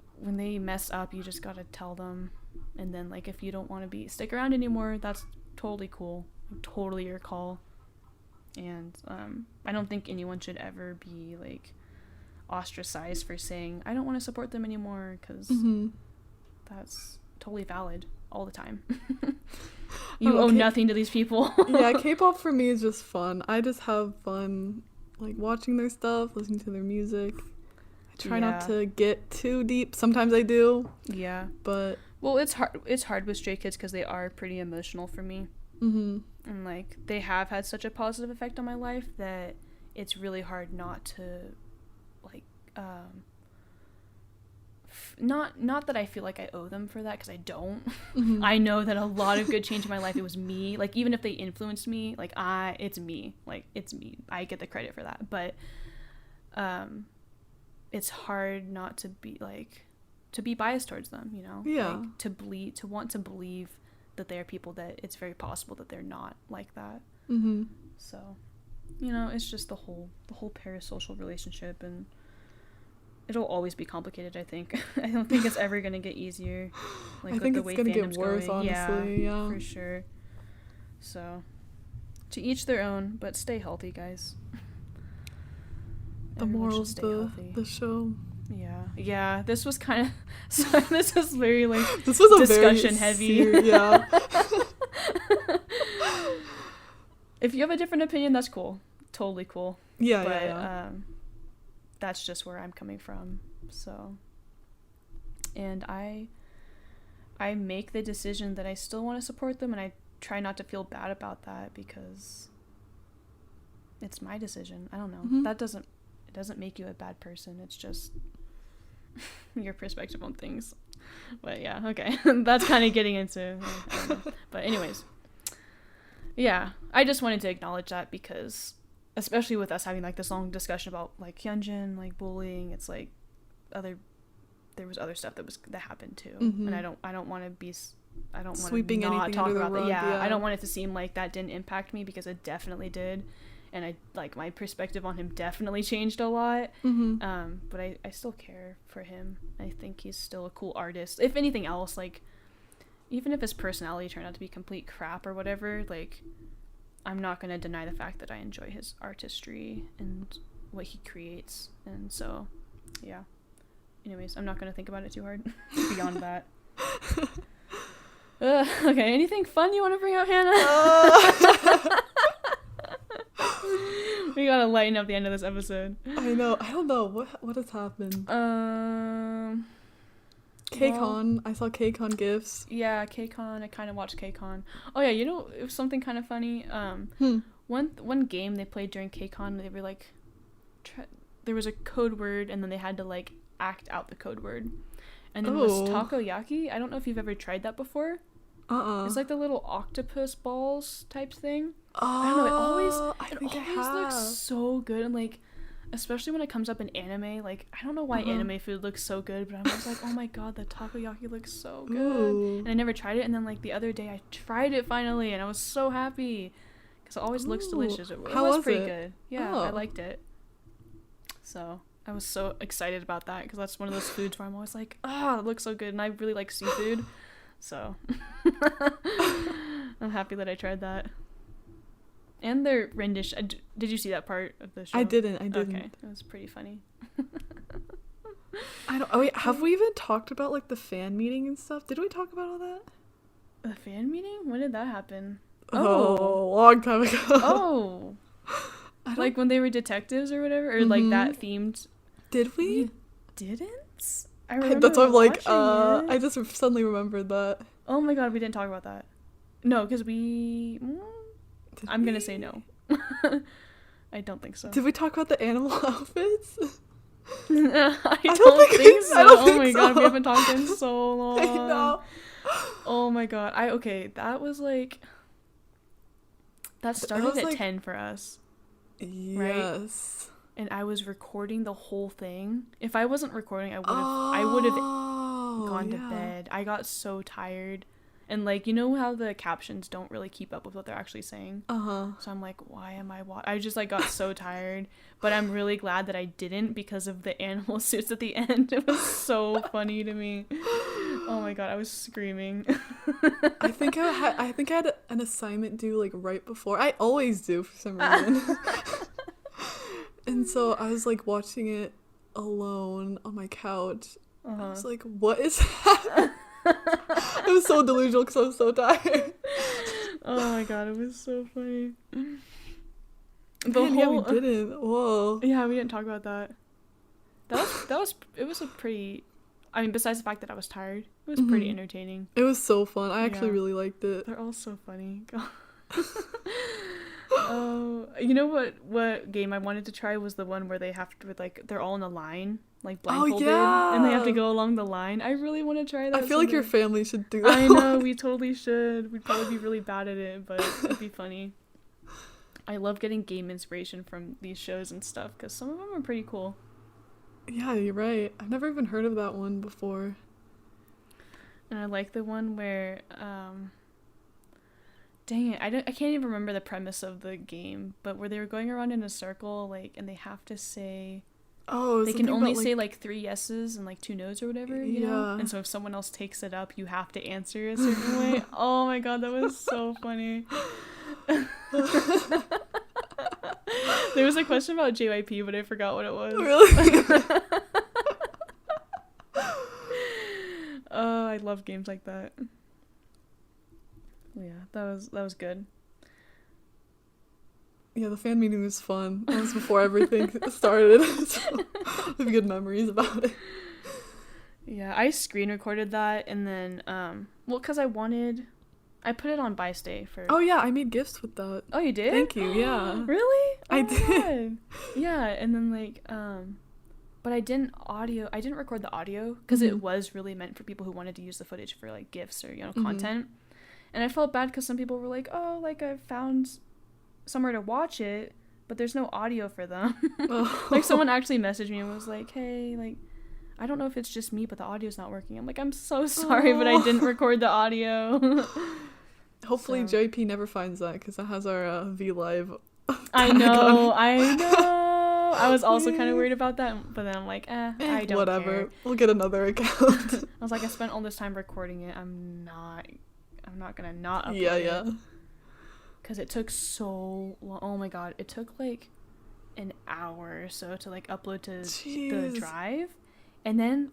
mess up, you just gotta tell them. And then like if you don't want to stick around anymore, that's totally cool, totally your call. And I don't think anyone should ever be like ostracized for saying I don't want to support them anymore, because that's totally valid all the time. You owe nothing to these people. Yeah, K-pop for me is just fun. I just have fun like watching their stuff, listening to their music. I try not to get too deep. Sometimes I do. Yeah. But well, it's hard with Stray Kids because they are pretty emotional for me. And like they have had such a positive effect on my life that it's really hard not to like not that I feel like I owe them for that, because I don't. I know that a lot of good change in my life, it was me. Like even if they influenced me, like it's me. Like it's me. I get the credit for that. But it's hard not to be biased towards them, you know? Yeah. Like to want to believe that they are people that it's very possible that they're not like that. So, you know, it's just the whole parasocial relationship, and it'll always be complicated, I think. I don't think it's ever going to get easier. Like, I think it's going to get worse, going. Honestly. Yeah, for sure. So, to each their own, but stay healthy, guys. The morals of the show. Yeah. This was kind of... So this was very, like, this was a discussion heavy. Yeah. If you have a different opinion, that's cool. Totally cool. Yeah, but, that's just where I'm coming from. So, and I make the decision that I still want to support them, and I try not to feel bad about that because it's my decision. I don't know. It doesn't make you a bad person. It's just your perspective on things. But yeah, okay. That's kind of getting into, I don't know. But anyways, yeah, I just wanted to acknowledge that because especially with us having like this long discussion about like Hyunjin, like bullying, it's like there was other stuff that happened too, and I don't want to sweeping anything talk about that. Yeah, I don't want it to seem like that didn't impact me, because it definitely did, and I like my perspective on him definitely changed a lot. But I still care for him. I think he's still a cool artist. If anything else, like even if his personality turned out to be complete crap or whatever, like I'm not going to deny the fact that I enjoy his artistry and what he creates. And so, yeah. Anyways, I'm not going to think about it too hard beyond that. Okay, anything fun you want to bring up, Hannah? We got to lighten up the end of this episode. I know. I don't know. What has happened? KCON. I saw KCON gifs. Yeah, KCON. I kind of watched KCON. Oh yeah, you know, it was something kind of funny. One game they played during KCON, they were like, there was a code word, and then they had to like act out the code word, and then it was takoyaki. I don't know if you've ever tried that before. It's like the little octopus balls type thing. I don't know. It always looks so good, and like especially when it comes up in anime. Like, I don't know why anime food looks so good, but I'm just like, oh my god, the takoyaki looks so good. Ooh. And I never tried it, and then like the other day I tried it finally, and I was so happy because it always looks delicious. It was pretty good. Yeah, I liked it. So I was so excited about that because that's one of those foods where I'm always like, it looks so good, and I really like seafood, so I'm happy that I tried that. And their rendition. Did you see that part of the show? I didn't. Okay, it was pretty funny. Wait, have we even talked about like the fan meeting and stuff? Did we talk about all that? The fan meeting? When did that happen? Oh, long time ago. Oh. Like when they were detectives or whatever, or like that themed. Did we? Didn't? I remember. That's what I'm like. I just suddenly remembered that. Oh my god, we didn't talk about that. No, because we. I'm gonna say no. I don't think so. Did we talk about the animal outfits? I don't think so. Oh my god, we haven't talked in so long. I know. Oh my god. That was like. That started at 10 for us. Yes. Right? And I was recording the whole thing. If I wasn't recording, I would have gone to bed. I got so tired. And like, you know how the captions don't really keep up with what they're actually saying? So I'm like, why am I just like got so tired. But I'm really glad that I didn't because of the animal suits at the end. It was so funny to me. Oh my god, I was screaming. I think I had an assignment due like right before. I always do for some reason. And so I was like watching it alone on my couch. I was like, what is that? It was so delusional because I was so tired. Oh my god, it was so funny. We didn't. Whoa. Yeah, we didn't talk about that. It was a pretty, I mean, besides the fact that I was tired, it was pretty entertaining. It was so fun. I actually really liked it. They're all so funny. You know what game I wanted to try was the one where they have to, like, they're all in a line, like blindfolded, and they have to go along the line. I really want to try that. I feel like your family should do that. I know, we totally should. We'd probably be really bad at it, but it'd be funny. I love getting game inspiration from these shows and stuff because some of them are pretty cool. Yeah, you're right. I've never even heard of that one before. And I like the one where, dang it, I can't even remember the premise of the game, but where they were going around in a circle, like, and they have to say, they can only say like 3 yeses and like 2 no's or whatever, you know? And so if someone else takes it up, you have to answer a certain way. Oh my god, that was so funny. There was a question about JYP, but I forgot what it was. Really? Oh, I love games like that. Yeah, that was good. Yeah, the fan meeting was fun. That was before everything started. So I have good memories about it. Yeah, I screen recorded that and then, because I put it on Buy Stay for... Oh, yeah, I made gifts with that. Oh, you did? Thank you, yeah. Really? I did. Yeah, and then, like, but I didn't record the audio, because it was really meant for people who wanted to use the footage for, like, gifts or, you know, content. And I felt bad because some people were like, oh, like, I found somewhere to watch it, but there's no audio for them. Like, someone actually messaged me and was like, hey, like, I don't know if it's just me, but the audio's not working. I'm like, I'm so sorry, but I didn't record the audio. Hopefully JP never finds that, because that has our V-Live. I know. I was also kind of worried about that, but then I'm like, I don't care. We'll get another account. I was like, I spent all this time recording it. I'm not gonna not upload it. Yeah. Because it took so long. Oh my god, it took like an hour or so to like upload to the drive. And then,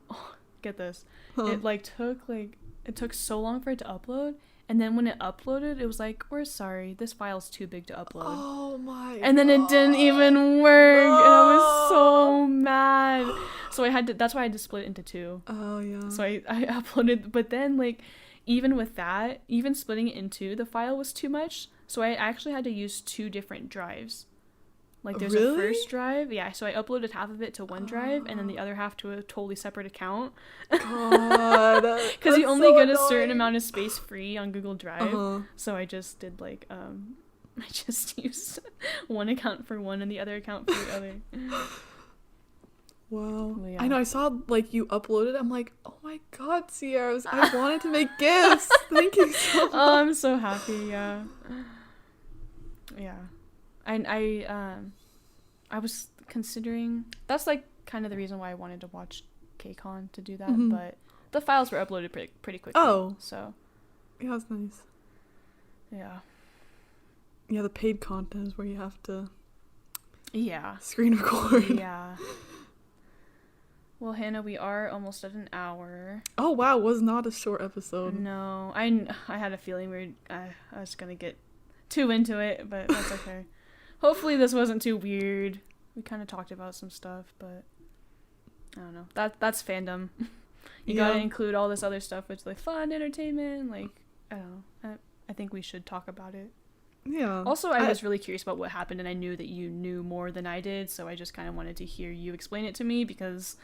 get this, it took so long for it to upload, and then when it uploaded, it was like, we're sorry, this file's too big to upload. Oh my And then it didn't even work, and I was so mad. So that's why I had to split it into 2. Oh, yeah. So I uploaded, but then, like, even with that, even splitting it in 2, the file was too much, so I actually had to use 2 different drives. Like, there's a first drive, so I uploaded half of it to one drive, and then the other half to a totally separate account. God, because you only get a certain amount of space free on Google Drive. So I just did, like, I just used one account for one and the other account for the other. Wow. Well, yeah. I know, I saw, like, you uploaded. I'm like, oh my god, Sierra, I wanted to make gifts. Thank you so much. Oh, I'm so happy, yeah. Yeah. I was considering, that's, like, kind of the reason why I wanted to watch KCON to do that, but the files were uploaded pretty quickly. Oh. So. Yeah, that's nice. Yeah. Yeah, the paid content is where you have to screen record. Yeah. Well, Hannah, we are almost at an hour. Oh, wow. Was not a short episode. No. I had a feeling I was going to get too into it, but that's okay. Hopefully this wasn't too weird. We kind of talked about some stuff, but I don't know. That's fandom. You gotta include all this other stuff, which like fun, entertainment, like, I don't know. I think we should talk about it. Yeah. Also, I was really curious about what happened, and I knew that you knew more than I did, so I just kind of wanted to hear you explain it to me, because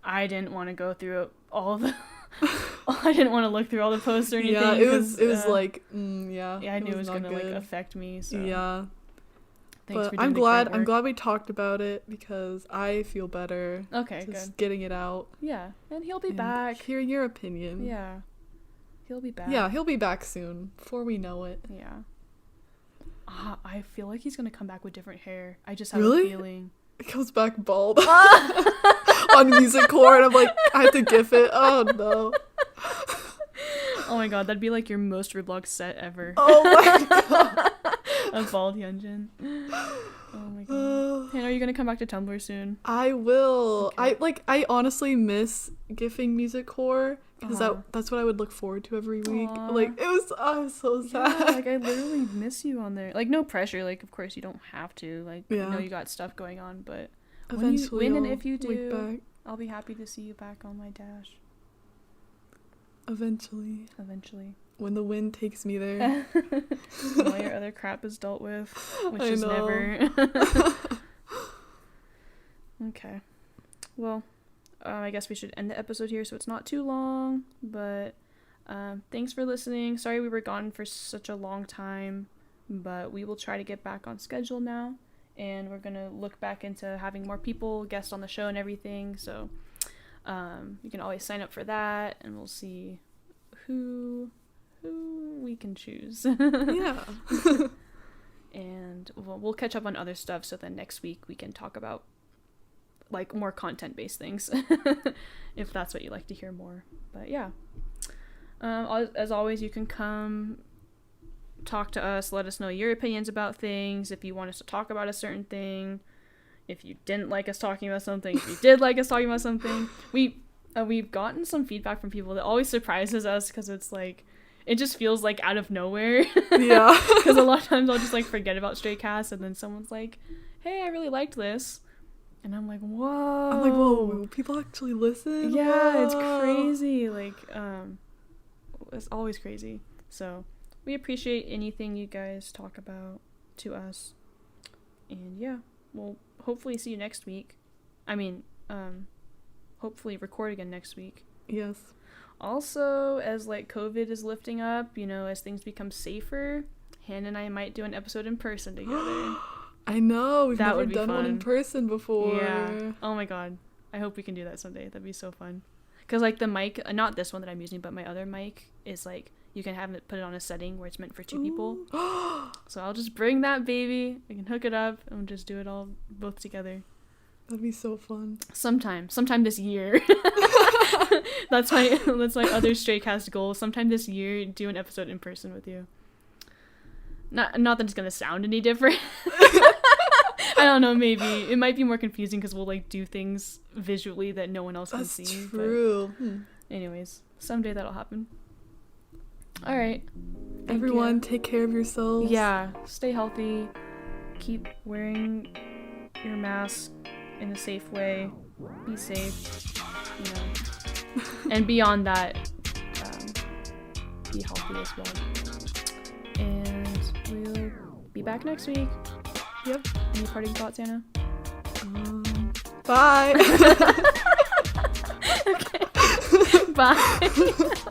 I didn't want to go through all the... I didn't want to look through all the posts or anything. Yeah, it was like, Yeah, I knew it was gonna, like, affect me, so... Yeah. Thanks but for doing I'm glad we talked about it, because I feel better. Okay, just good. Getting it out. Yeah, and he'll be back. Hearing your opinion. Yeah. He'll be back. Yeah, he'll be back soon, before we know it. Yeah. I feel like he's gonna come back with different hair. I just have a feeling. It comes back bald. On music core, and I'm like, I have to gif it. Oh no. Oh my god, that'd be like your most Roblox set ever. Oh my god. A bald Hyunjin. Oh my god. Hannah, are you gonna come back to Tumblr soon? I will. Okay. I honestly miss gifting music core, because that's what I would look forward to every week. Aww. Like, I was so sad. Yeah, like I literally miss you on there. Like, no pressure. Like, of course you don't have to. Like, I know you got stuff going on, but eventually, when and if you do, back. I'll be happy to see you back on my dash. Eventually. When the wind takes me there. All your other crap is dealt with, which is know. never. Okay. Well, I guess we should end the episode here so it's not too long, but thanks for listening. Sorry we were gone for such a long time, but we will try to get back on schedule now, and we're going to look back into having more people guest on the show and everything, so you can always sign up for that, and we'll see who we can choose. Yeah. And we'll catch up on other stuff, so then next week we can talk about like more content-based things if that's what you like to hear more. But yeah, as always, you can come talk to us, let us know your opinions about things, if you want us to talk about a certain thing, if you didn't like us talking about something, if you did like us talking about something. We've gotten some feedback from people that always surprises us, because it's like, it just feels like out of nowhere. Yeah. Because a lot of times I'll just like forget about StrayKast, and then someone's like, hey, I really liked this. And I'm like, whoa. I'm like, whoa, people actually listen? Yeah, whoa. It's crazy. Like, it's always crazy. So we appreciate anything you guys talk about to us. And yeah, we'll hopefully see you next week. I mean, hopefully record again next week. Yes. Also, as like COVID is lifting up, as things become safer, Hannah and I might do an episode in person together. I know, we've that never would be done fun. one in person before. Yeah. Oh my god. I hope we can do that someday. That'd be so fun. Because like the mic, not this one that I'm using, but my other mic is like, you can have it, put it on a setting where it's meant for 2 people. So I'll just bring that baby, we can hook it up, and just do it all both together. That'd be so fun. Sometime this year. That's my other StrayKast goal. Sometime this year, do an episode in person with you. Not that it's gonna sound any different. I don't know, maybe it might be more confusing because we'll like do things visually that no one else can see. That's true. Anyways, someday that'll happen. All right, everyone, take care of yourselves. Yeah, stay healthy. Keep wearing your mask in a safe way. Be safe, and beyond that, be healthy as well. And we'll be back next week. Yep. Any parting thoughts, Anna? Bye. Okay. Bye.